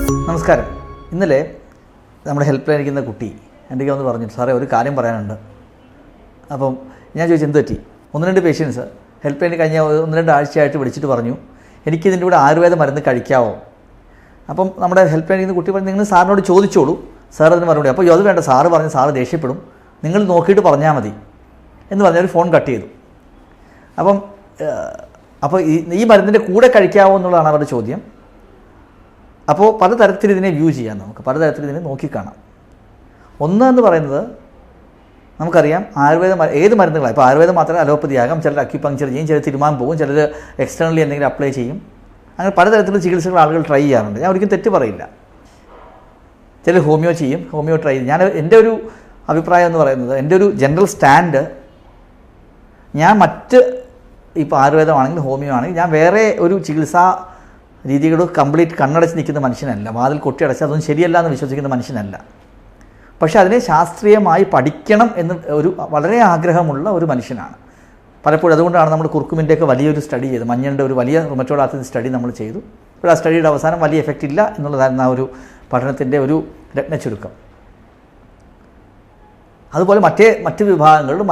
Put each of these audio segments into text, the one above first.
നമസ്കാരം. ഇന്നലെ നമ്മുടെ ഹെൽപ്പ് ലൈനിൽ ഇരിക്കുന്ന കുട്ടി എൻ്റെ ഒന്ന് പറഞ്ഞു, സാറേ ഒരു കാര്യം പറയാനുണ്ട്. അപ്പം ഞാൻ ചോദിച്ചു എന്ത് പറ്റി? 1-2 പേഷ്യൻസ് ഹെൽപ്പ് ലൈനിൽ കഴിഞ്ഞ 1-2 ആഴ്ചയായിട്ട് വിളിച്ചിട്ട് പറഞ്ഞു എനിക്കിതിൻ്റെ കൂടെ ആയുർവേദ മരുന്ന് കഴിക്കാവോ. അപ്പം നമ്മുടെ ഹെൽപ്പ് ലൈനിൽ നിന്ന് കുട്ടി പറഞ്ഞു നിങ്ങൾ സാറിനോട് ചോദിച്ചോളൂ, സാർ അതിന് മറുപടി. അപ്പോൾ അത് വേണ്ട, സാറ് പറഞ്ഞ് സാറ് ദേഷ്യപ്പെടും, നിങ്ങൾ നോക്കിയിട്ട് പറഞ്ഞാൽ മതി എന്ന് പറഞ്ഞൊരു ഫോൺ കട്ട് ചെയ്തു. അപ്പോൾ ഈ മരുന്നിൻ്റെ കൂടെ കഴിക്കാവോ എന്നുള്ളതാണ് അവരുടെ ചോദ്യം. അപ്പോൾ പലതരത്തിൽ ഇതിനെ വ്യൂ ചെയ്യാം, നമുക്ക് പലതരത്തിൽ ഇതിനെ നോക്കിക്കാണാം. എന്ന് പറയുന്നത് നമുക്കറിയാം ആയുർവേദ ഏത് മരുന്നുകളാണ്. ഇപ്പോൾ ആയുർവേദം മാത്രമേ അലോപ്പതി ആകാം, ചിലർ അക്യുപങ്ക്ചർ ചെയ്യും, ചിലർ തിരുമാൻ പോകും, ചിലർ എക്സ്റ്റേണലി എന്തെങ്കിലും അപ്ലൈ ചെയ്യും. അങ്ങനെ പലതരത്തിലുള്ള ചികിത്സകൾ ആളുകൾ ട്രൈ ചെയ്യാറുണ്ട്. ഞാൻ ഒരിക്കലും തെറ്റ് പറയില്ല. ചിലർ ഹോമിയോ ചെയ്യും, ഹോമിയോ ട്രൈ ചെയ്യും. എൻ്റെ ഒരു അഭിപ്രായം എന്ന് പറയുന്നത്, എൻ്റെ ഒരു ജനറൽ സ്റ്റാൻഡ്, ഞാൻ ഇപ്പോൾ ആയുർവേദമാണെങ്കിൽ ഹോമിയോ ആണെങ്കിൽ ഞാൻ വേറെ ഒരു ചികിത്സാ രീതികൾ കംപ്ലീറ്റ് കണ്ണടച്ച് നിൽക്കുന്ന മനുഷ്യനല്ല, വാതിൽ കൊട്ടിയടച്ച് അതൊന്നും ശരിയല്ല എന്ന് വിശ്വസിക്കുന്ന മനുഷ്യനല്ല. പക്ഷേ അതിനെ ശാസ്ത്രീയമായി പഠിക്കണം എന്ന് വളരെ ആഗ്രഹമുള്ള ഒരു മനുഷ്യനാണ്. പലപ്പോഴും അതുകൊണ്ടാണ് നമ്മൾ കുർക്കുമിൻ്റെയൊക്കെ വലിയൊരു സ്റ്റഡി ചെയ്ത്, മഞ്ഞളുടെ ഒരു വലിയ റുമറ്റോയ്ഡ് ആർത്രൈറ്റിസ് സ്റ്റഡി നമ്മൾ ചെയ്തു. അപ്പോൾ ആ സ്റ്റഡിയുടെ അവസാനം വലിയ എഫക്റ്റ് ഇല്ല എന്നുള്ളതായിരുന്നു ആ ഒരു പഠനത്തിൻ്റെ ഒരു രത്നച്ചുരുക്കം. അതുപോലെ മറ്റ് വിഭാഗങ്ങളിലും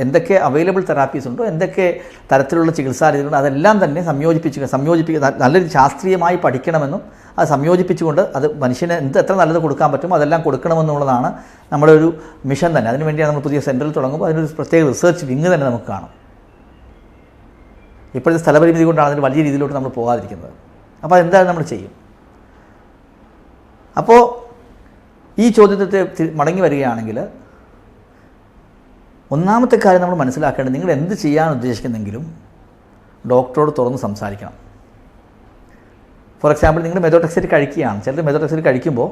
എന്തൊക്കെ അവൈലബിൾ തെറാപ്പീസ് ഉണ്ടോ, എന്തൊക്കെ തരത്തിലുള്ള ചികിത്സാ രീതികളുണ്ടോ, അതെല്ലാം തന്നെ സംയോജിപ്പിക്കുക നല്ലൊരു ശാസ്ത്രീയമായി പഠിക്കണമെന്നും അത് സംയോജിപ്പിച്ചുകൊണ്ട് അത് മനുഷ്യന് എത്ര നല്ലത് കൊടുക്കാൻ പറ്റുമോ അതെല്ലാം കൊടുക്കണമെന്നുള്ളതാണ് നമ്മുടെ ഒരു മിഷൻ തന്നെ. അതിനുവേണ്ടിയാണ് നമ്മൾ പുതിയ സെൻറ്ററിൽ തുടങ്ങുമ്പോൾ അതിനൊരു പ്രത്യേക റിസർച്ച് വിങ് തന്നെ നമുക്ക് കാണും. ഇപ്പോഴത്തെ സ്ഥലപരിമിതി കൊണ്ടാണ് അതിന് വലിയ രീതിയിലോട്ട് നമ്മൾ പോകാതിരിക്കുന്നത്. അപ്പോൾ അതെന്തായാലും നമ്മൾ ചെയ്യും. അപ്പോൾ ഈ ചോദ്യത്തെ മടങ്ങി വരികയാണെങ്കിൽ, ഒന്നാമത്തെ കാര്യം നമ്മൾ മനസ്സിലാക്കേണ്ടത്, നിങ്ങൾ എന്ത് ചെയ്യാൻ ഉദ്ദേശിക്കുന്നെങ്കിലും ഡോക്ടറോട് തുറന്ന് സംസാരിക്കണം. ഫോർ എക്സാമ്പിൾ, നിങ്ങൾ മെതോട്രെക്സേറ്റ് കഴിക്കുകയാണ്. ചിലർ മെതോട്രെക്സേറ്റ് കഴിക്കുമ്പോൾ,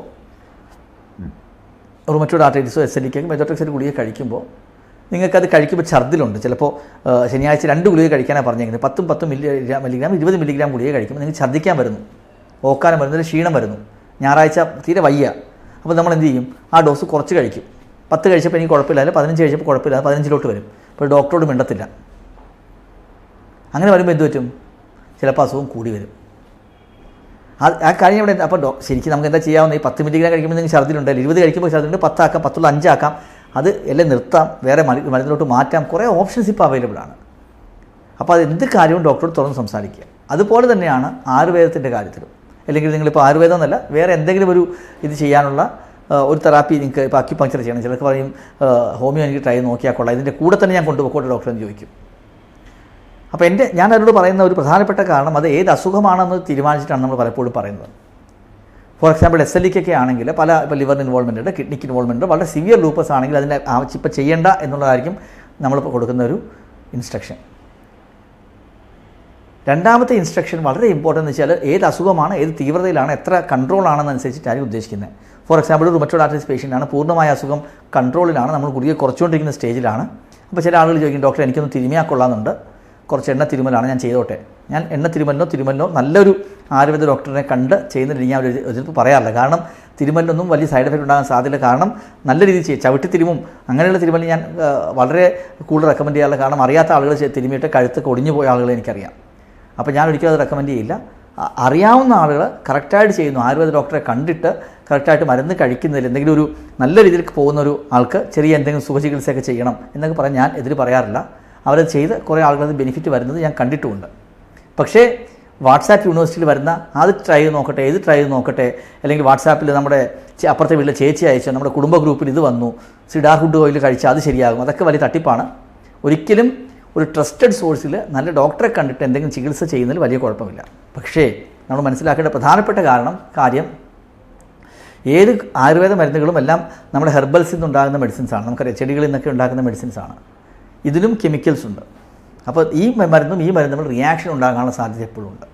റുമറ്റോയ്ഡ് ആർത്രൈറ്റിസോ SLEക്കൊക്കെ മെതോട്രെക്സേറ്റ് ഗുളിക കഴിക്കുമ്പോൾ നിങ്ങൾക്കത് കഴിക്കുമ്പോൾ ഛർദിലുണ്ട്. ചിലപ്പോൾ ശനിയാഴ്ച 2 ഗുളിക കഴിക്കാനാണ് പറഞ്ഞേക്കുന്നത്. 10 മില്ലിഗ്രാം 20 മില്ലിഗ്രാം ഗുളിക കഴിക്കുമ്പോൾ നിങ്ങൾക്ക് ഛർദ്ദിക്കാൻ വരുന്നു, ഓക്കാനം വരുന്നു, ക്ഷീണം വരുന്നു, ഞായറാഴ്ച തീരെ വയ്യ. അപ്പോൾ നമ്മൾ എന്ത് ചെയ്യും? ആ ഡോസ് കുറച്ച് കഴിക്കും. 10 കഴിച്ചപ്പോൾ എനിക്ക് കുഴപ്പമില്ല, 15 കഴിച്ചപ്പോൾ കുഴപ്പമില്ല, 15 വരും. അപ്പോൾ ഡോക്ടറോട് മിണ്ടത്തില്ല. അങ്ങനെ വരുമ്പോൾ എന്ത് പറ്റും? ചിലപ്പോൾ അസുഖം കൂടി വരും. ആ കാര്യം ഇവിടെ. അപ്പോൾ ശരിക്കും നമുക്ക് എന്താ ചെയ്യാവുന്നത്? ഈ 10 മില്ലിഗ്രാം കഴിക്കുമ്പോൾ നിങ്ങൾക്ക് ഛർദിലുണ്ടല്ലോ, 20 കഴിക്കുമ്പോൾ ഛർദിലുണ്ട്, 10 ആക്കാം, 10 5 ആക്കാം, അത് എല്ലാം നിർത്താം, വേറെ മരുന്നിലോട്ട് മാറ്റാം. കുറേ ഓപ്ഷൻസ് ഇപ്പോൾ അവൈലബിൾ ആണ്. അപ്പോൾ അത് എന്ത് കാര്യവും ഡോക്ടറോട് തുറന്ന് സംസാരിക്കുക. അതുപോലെ തന്നെയാണ് ആയുർവേദത്തിൻ്റെ കാര്യത്തിലും. അല്ലെങ്കിൽ നിങ്ങളിപ്പോൾ ആയുർവേദം എന്നല്ല, വേറെ എന്തെങ്കിലും ഒരു ഇത് ചെയ്യാനുള്ള ഒരു തെറാപ്പി നിങ്ങൾക്ക് ഇപ്പോൾ അക്യുപങ്ക്ചർ ചെയ്യണം. ചിലർക്ക് പറയും ഹോമിയോ എനിക്ക് ട്രൈ നോക്കിയാൽ കൊള്ളാം, ഇതിൻ്റെ കൂടെ തന്നെ ഞാൻ കൊണ്ടുപോയിക്കോട്ടെ ഡോക്ടറെന്ന് ചോദിക്കും. അപ്പോൾ ഞാൻ അവരോട് പറയുന്ന ഒരു പ്രധാനപ്പെട്ട കാരണം, അത് ഏത് അസുഖമാണെന്ന് തീരുമാനിച്ചിട്ടാണ് നമ്മൾ പലപ്പോഴും പറയുന്നത്. ഫോർ എക്സാമ്പിൾ SLEക്കൊക്കെ ആണെങ്കിൽ ഇപ്പോൾ ലിവർ ഇൻവോൾവ്മെൻ്റ് ഉണ്ട്, കിഡ്നിക്ക് ഇൻവോൾവ്മെൻ്റ് ഉണ്ട്. വളരെ സിവിയർ ലൂപ്പസ് ആണെങ്കിൽ അതിൻ്റെ ഇപ്പോൾ ചെയ്യേണ്ട എന്നുള്ളതായിരിക്കും നമ്മളിപ്പോൾ കൊടുക്കുന്ന ഒരു ഇൻസ്ട്രക്ഷൻ. രണ്ടാമത്തെ ഇൻസ്ട്രക്ഷൻ വളരെ ഇമ്പോർട്ടൻ്റ് എന്ന് വെച്ചാൽ, ഏത് അസുഖമാണ്, ഏത് തീവ്രതയിലാണ്, എത്ര കൺട്രോൾ ആണെന്നനുസരിച്ചിട്ടാണ് ഉദ്ദേശിക്കുന്നത്. ഫോർ എക്സാമ്പിൾ, റുമറ്റോയ്ഡ് ആർത്രൈറ്റിസ് പേഷ്യൻ്റാണ്, പൂർണ്ണമായ അസുഖം കൺട്രോളിലാണ്, നമ്മൾ ഗുളിക കുറച്ചുകൊണ്ടിരിക്കുന്ന സ്റ്റേജിലാണ്. അപ്പോൾ ചില ആളുകൾ ചോദിക്കും, ഡോക്ടർ എനിക്കൊന്ന് തിരുമിയാൽ കൊള്ളാമെന്നുണ്ട്, കുറച്ച് എണ്ണ തിരുമലാണ് ഞാൻ ചെയ്തോട്ടെ. ഞാൻ എണ്ണ തിരുമലിനോ നല്ലൊരു ആയുർവേദ ഡോക്ടറിനെ കണ്ട് ചെയ്യുന്ന രീതി ഞാൻ ചിലപ്പോൾ പറയാറില്ല. കാരണം തിരുമലിനൊന്നും വലിയ സൈഡ് എഫക്റ്റ് ഉണ്ടാകാൻ സാധ്യതയില്ല. കാരണം നല്ല രീതിയിൽ ചെയ്യും, ചവിട്ടി തിരുമും അങ്ങനെയുള്ള തിരുമൽ ഞാൻ വളരെ കൂടുതൽ റെക്കമെൻഡ് ചെയ്യാറില്ല. കാരണം അറിയാത്ത ആളുകൾ തിരുമിയിട്ട് കഴുത്തൊക്കെ ഒടിഞ്ഞു പോയ ആളുകളെ എനിക്കറിയാം. അപ്പോൾ ഞാൻ ഒരിക്കലും അത് റെക്കമെൻഡ് ചെയ്യില്ല. അറിയാവുന്ന ആളുകൾ കറക്റ്റായിട്ട് ചെയ്യുന്നു, ആയുർവേദ ഡോക്ടറെ കണ്ടിട്ട് കറക്റ്റായിട്ട് മരുന്ന് കഴിക്കുന്നതിൽ എന്തെങ്കിലും ഒരു നല്ല രീതിയിൽ പോകുന്ന ഒരു ആൾക്ക് ചെറിയ എന്തെങ്കിലും സുഖചികിത്സയൊക്കെ ചെയ്യണം എന്നൊക്കെ പറയാൻ ഞാൻ എതിര് പറയാറില്ല. അവരത് ചെയ്ത് കുറേ ആളുകളത് ബെനിഫിറ്റ് വരുന്നത് ഞാൻ കണ്ടിട്ടുമുണ്ട്. പക്ഷേ വാട്സാപ്പ് യൂണിവേഴ്സിറ്റിയിൽ വരുന്ന അത് ട്രൈ ചെയ്ത് നോക്കട്ടെ, ഇത് ട്രൈ ചെയ്ത് നോക്കട്ടെ, അല്ലെങ്കിൽ വാട്സാപ്പിൽ നമ്മുടെ അപ്പുറത്തെ വീട്ടിലെ ചേച്ചി അയച്ചു, നമ്മുടെ കുടുംബ ഗ്രൂപ്പിൽ ഇത് വന്നു, സിഡാർഹുഡ് ഓയിൽ കഴിച്ചാൽ അത് ശരിയാകും, അതൊക്കെ വലിയ തട്ടിപ്പാണ്. ഒരിക്കലും ഒരു ട്രസ്റ്റഡ് സോഴ്സിൽ നല്ല ഡോക്ടറെ കണ്ടിട്ട് എന്തെങ്കിലും ചികിത്സ ചെയ്യുന്നതിൽ വലിയ കുഴപ്പമില്ല. പക്ഷേ നമ്മൾ മനസ്സിലാക്കേണ്ട പ്രധാനപ്പെട്ട കാര്യം ഏത് ആയുർവേദ മരുന്നുകളും എല്ലാം നമ്മുടെ ഹെർബൽസിൽ നിന്നുണ്ടാകുന്ന മെഡിസിൻസാണ്. നമുക്കറിയാം ചെടികളിൽ നിന്നൊക്കെ ഉണ്ടാകുന്ന മെഡിസിൻസാണ്. ഇതിലും കെമിക്കൽസ് ഉണ്ട്. അപ്പോൾ ഈ മരുന്നും നമ്മൾ റിയാക്ഷൻ ഉണ്ടാകാനുള്ള സാധ്യത എപ്പോഴും ഉണ്ട്.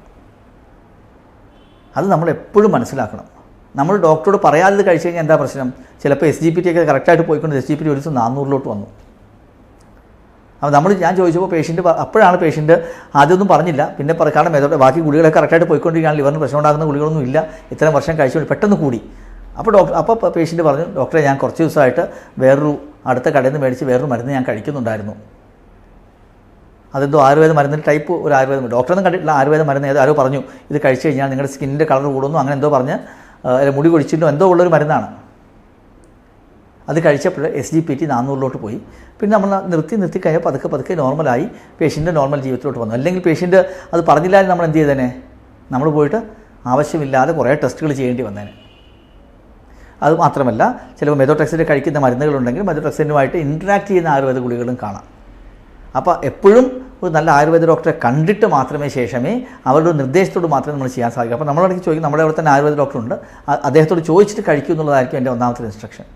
അത് നമ്മൾ എപ്പോഴും മനസ്സിലാക്കണം. നമ്മൾ ഡോക്ടറോട് പറയാതെ കഴിച്ചു കഴിഞ്ഞാൽ എന്താ പ്രശ്നം? ചിലപ്പോൾ SGPT ഒക്കെ കറക്റ്റായിട്ട് പോയിക്കൊണ്ട് SGPT ഒരു ദിവസം 400 വന്നു. അപ്പോൾ ഞാൻ ചോദിച്ചപ്പോൾ അപ്പോഴാണ് പേഷ്യൻ്റ് ആദ്യമൊന്നും പറഞ്ഞില്ല, പിന്നെ കാരണം ബാക്കി ഗുളികളൊക്കെ കറക്റ്റായിട്ട് പോയിക്കൊണ്ടിരിക്കുകയാണ്, ലിവറിന് പ്രശ്നം ഉണ്ടാകുന്ന ഗുളികളൊന്നും ഇല്ല, ഇത്രയും വർഷം കഴിച്ചുകൊണ്ട് പെട്ടെന്ന് കൂടി. അപ്പോൾ പേഷ്യൻ്റ് പറഞ്ഞു, ഡോക്ടറെ ഞാൻ കുറച്ച് ദിവസമായിട്ട് വേറൊരു അടുത്ത കടയിൽ നിന്ന് മേടിച്ച് വേറൊരു മരുന്ന് ഞാൻ കഴിക്കുന്നുണ്ടായിരുന്നു. അതെന്തോ ആയുർവേദ മരുന്നിൻ്റെ ടൈപ്പ് ഒരു ആയുർവേദം, ഡോക്ടറൊന്നും കണ്ടിട്ടില്ല, ആയുർവേദ മരുന്ന് ആരോ പറഞ്ഞു ഇത് കഴിച്ചു കഴിഞ്ഞാൽ നിങ്ങളുടെ സ്കിന്നിൻ്റെ കളർ കൂടുന്നു, അങ്ങനെ എന്തോ പറഞ്ഞ് മുടി കൊഴിച്ചിട്ടോ എന്തോ ഉള്ളൊരു മരുന്നാണ്. അത് കഴിച്ചപ്പോൾ SGPT 400 പോയി. പിന്നെ നമ്മൾ നിർത്തി കഴിഞ്ഞാൽ പതുക്കെ നോർമലായി പേഷ്യൻ്റെ നോർമൽ ജീവിതത്തിലോട്ട് വന്നു. അല്ലെങ്കിൽ പേഷ്യൻ്റ് അത് പറഞ്ഞില്ലാതെ നമ്മൾ എന്ത് ചെയ്തേനെ, നമ്മൾ പോയിട്ട് ആവശ്യമില്ലാതെ കുറേ ടെസ്റ്റുകൾ ചെയ്യേണ്ടി വന്നേനെ. അത് മാത്രമല്ല ചിലപ്പോൾ മെതോട്രെക്സിൻ്റെ കഴിക്കുന്ന മരുന്നുകളുണ്ടെങ്കിൽ മെതോട്രെക്സിനുമായിട്ട് ഇൻട്രാക്ട് ചെയ്യുന്ന ആയുർവേദ ഗുളികളും കാണാം. അപ്പോൾ എപ്പോഴും ഒരു നല്ല ആയുർവേദ ഡോക്ടറെ കണ്ടിട്ട് മാത്രമേ ശേഷമേ അവരുടെ നിർദ്ദേശത്തോട് മാത്രമേ നമ്മൾ ചെയ്യാൻ സാധിക്കൂ. അപ്പോൾ നമ്മളടക്ക് ചോദിക്കും, നമ്മുടെ അവിടെ തന്നെ ആയുർവേദ ഡോക്ടറുണ്ട്, അദ്ദേഹത്തോട് ചോദിച്ചിട്ട് കഴിക്കൂ എന്നുള്ളതായിരിക്കും എൻ്റെ ഒന്നാമത്തെ ഇൻസ്ട്രക്ഷൻ.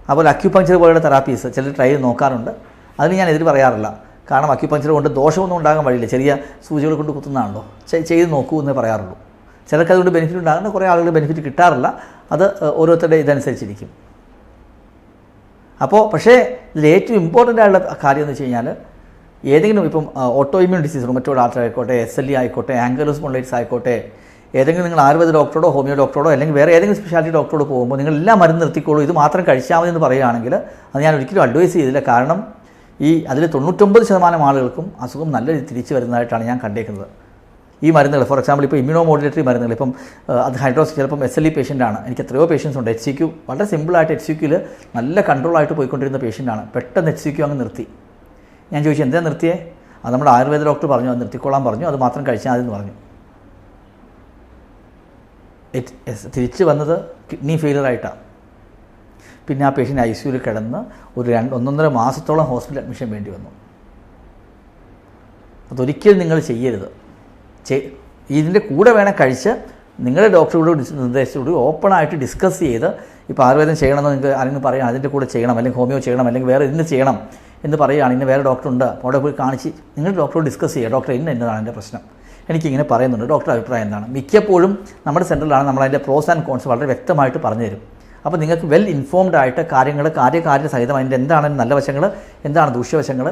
അതുപോലെ അക്യുപങ്ക്ചർ പോലുള്ള തെറാപ്പീസ് ചിലർ ട്രൈ ചെയ്ത് നോക്കാറുണ്ട്. അതിന് ഞാൻ എതിര് പറയാറില്ല. കാരണം അക്യുപങ്ക്ചർ കൊണ്ട് ദോഷമൊന്നും ഉണ്ടാകാൻ വഴിയില്ല, ചെറിയ സൂചികൾ കൊണ്ട് കുത്തുന്നതാണല്ലോ, ചെയ്ത് നോക്കൂ എന്നേ പറയാറുള്ളൂ. ചിലർക്ക് അതുകൊണ്ട് ബെനിഫിറ്റ് ഉണ്ടാകുന്ന കുറേ ആളുകൾ ബെനിഫിറ്റ് കിട്ടാറില്ല. അത് ഓരോരുത്തരുടെ ഇതനുസരിച്ചിരിക്കും. അപ്പോൾ പക്ഷേ ഇതിൽ ഏറ്റവും ഇമ്പോർട്ടൻ്റ് ആയിട്ടുള്ള കാര്യം എന്ന് വെച്ച് കഴിഞ്ഞാൽ ഏതെങ്കിലും ഇപ്പം auto immune disease rheumatoid arthritis ആയിക്കോട്ടെ, SLE ആയിക്കോട്ടെ, ആങ്കൈലോസ് സ്പോണ്ടിലൈറ്റിസ് ആയിക്കോട്ടെ, ഏതെങ്കിലും നിങ്ങൾ ആയുർവേദ ഡോക്ടറോടോ ഹോമിയോ ഡോക്ടറോടോ അല്ലെങ്കിൽ വേറെ ഏതെങ്കിലും സ്പെഷ്യാലിറ്റി ഡോക്ടറോട് പോകുമ്പോൾ നിങ്ങൾ എല്ലാ മരുന്ന് നിർത്തിക്കോളൂ, ഇത് മാത്രം കഴിച്ചാൽ മതി എന്ന് പറയുകയാണെങ്കിൽ അത് ഞാൻ ഒരിക്കലും അഡ്വൈസ് ചെയ്തില്ല. കാരണം അതിൽ 99% ആളുകൾക്കും അസുഖം നല്ല രീതിയിൽ തിരിച്ചു വരുന്നതായിട്ടാണ് ഞാൻ കണ്ടേക്കുന്നത്. ഈ മരുന്നുകൾ ഫോർ എക്സാമ്പിൾ ഇപ്പോൾ ഇമ്മ്യൂണോ മോഡുലേറ്ററി മരുന്നുകൾ, ഇപ്പം അത് ചിലപ്പം SLE പേഷ്യൻ്റാണ്, എനിക്ക് എത്രയോ പേഷ്യൻസ് ഉണ്ട്. HCQ വളരെ സിമ്പിളായിട്ട് HCQയിൽ നല്ല കൺട്രോളായിട്ട് പോയിക്കൊണ്ടിരുന്ന പേഷ്യൻ്റാണ്, പെട്ടെന്ന് HCQ അങ്ങ് നിർത്തി. ഞാൻ ചോദിച്ചു എന്താ നിർത്തിയേ? അത് നമ്മുടെ ആയുർവേദ ഡോക്ടർ പറഞ്ഞു, അത് നിർത്തിക്കൊള്ളാൻ പറഞ്ഞു, അത് മാത്രം കഴിച്ചാൽ മതി എന്ന് പറഞ്ഞു. തിരിച്ച് വന്നത് കിഡ്നി ഫെയിലിയറായിട്ടാണ്. പിന്നെ ആ പേഷ്യൻ്റ് ICUയിൽ കിടന്ന് ഒരു 1.5 മാസത്തോളം ഹോസ്പിറ്റൽ അഡ്മിഷൻ വേണ്ടി വന്നു. അതൊരിക്കലും നിങ്ങൾ ചെയ്യരുത്. ഇതിൻ്റെ കൂടെ വേണം കഴിച്ച് നിങ്ങളുടെ ഡോക്ടറോട് നിർദ്ദേശത്തോട് ഓപ്പണായിട്ട് ഡിസ്കസ് ചെയ്ത്, ഇപ്പോൾ ആയുർവേദം ചെയ്യണമെന്ന് നിങ്ങൾക്ക് ആരെങ്കിലും പറയുകയാണ് അതിൻ്റെ കൂടെ ചെയ്യണം, അല്ലെങ്കിൽ ഹോമിയോ ചെയ്യണം, അല്ലെങ്കിൽ വേറെ ഇതിന് ചെയ്യണം എന്ന് പറയുകയാണ്, ഇന്ന് വേറെ ഡോക്ടറുണ്ട്, അവിടെ പോയി കാണിച്ച് നിങ്ങളുടെ ഡോക്ടറോട് ഡിസ്കസ് ചെയ്യുക. ഡോക്ടർ എന്നതാണ് എൻ്റെ പ്രശ്നം, എനിക്കിങ്ങനെ പറയുന്നുണ്ട്, ഡോക്ടറുടെ അഭിപ്രായം എന്താണ്. മിക്കപ്പോഴും നമ്മുടെ സെൻറ്ററിലാണ് നമ്മളതിൻ്റെ പ്രോസ് ആൻഡ് കോൺസ് വളരെ വ്യക്തമായിട്ട് പറഞ്ഞു തരും. അപ്പോൾ നിങ്ങൾക്ക് വെൽ ഇൻഫോംഡ് ആയിട്ട് കാര്യങ്ങൾ കാര്യസഹിതം അതിൻ്റെ എന്താണ് നല്ല വശങ്ങൾ, എന്താണ് ദൂഷ്യവശങ്ങൾ,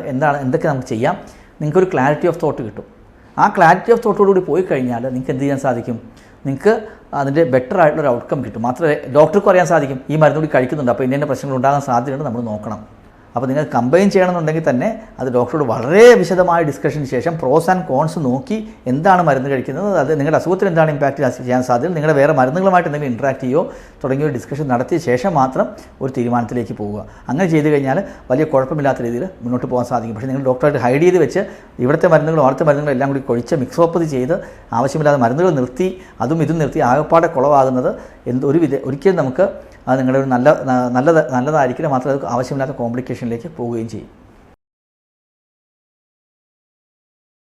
എന്തൊക്കെ നമുക്ക് ചെയ്യാം, നിങ്ങൾക്കൊരു ക്ലാരിറ്റി ഓഫ് തോട്ട് കിട്ടും. ആ ക്ലാരിറ്റി ഓഫ് തോട്ടോടുകൂടി പോയി കഴിഞ്ഞാൽ നിങ്ങൾക്ക് എന്ത് ചെയ്യാൻ സാധിക്കും, നിങ്ങൾക്ക് അതിൻ്റെ ബെറ്റർ ആയിട്ടുള്ളൊരു ഔട്ട്കം കിട്ടും. മാത്രമേ ഡോക്ടർക്കും അറിയാൻ സാധിക്കും ഈ മരുന്ന് കൂടി കഴിക്കുന്നുണ്ട്, അപ്പോൾ ഇന്ന പ്രശ്നങ്ങൾ ഉണ്ടാകാൻ സാധ്യതയുണ്ട്, നമ്മൾ നോക്കണം. അപ്പോൾ നിങ്ങൾ കമ്പൈൻ ചെയ്യണമെന്നുണ്ടെങ്കിൽ തന്നെ അത് ഡോക്ടറോട് വളരെ വിശദമായ ഡിസ്കഷന് ശേഷം പ്രോസ് ആൻഡ് കോൺസ് നോക്കി എന്താണ് മരുന്ന് കഴിക്കുന്നത്, അത് നിങ്ങളുടെ അസുഖത്തിൽ എന്താണ് ഇമ്പാക്റ്റ് ചെയ്യാൻ സാധ്യത, നിങ്ങളുടെ വേറെ മരുന്നുകളുമായിട്ട് എന്തെങ്കിലും ഇൻട്രാക്ട് ചെയ്യുമോ തുടങ്ങിയ ഒരു ഡിസ്കഷൻ നടത്തിയ ശേഷം മാത്രം ഒരു തീരുമാനത്തിലേക്ക് പോവുക. അങ്ങനെ ചെയ്ത് കഴിഞ്ഞാൽ വലിയ കുഴപ്പമില്ലാത്ത രീതിയിൽ മുന്നോട്ട് പോകാൻ സാധിക്കും. പക്ഷേ നിങ്ങൾ ഡോക്ടറായിട്ട് ഹൈഡ് ചെയ്ത് വെച്ച് ഇവിടുത്തെ മരുന്നുകളും അവിടുത്തെ മരുന്നുകളും എല്ലാം കൂടി കൊഴിച്ച് മിക്സോപ്പ് ചെയ്ത് ആവശ്യമില്ലാതെ മരുന്നുകൾ നിർത്തി അതും ഇതും നിർത്തി ആകപ്പാടെ കുളവാകുന്നത് ഒരിക്കലും നമുക്ക് അത് നിങ്ങളുടെ ഒരു നല്ലതായിരിക്കില്ല, മാത്രമേ അത് ആവശ്യമില്ലാത്ത കോംപ്ലിക്കേഷനിലേക്ക് പോവുകയും ചെയ്യും.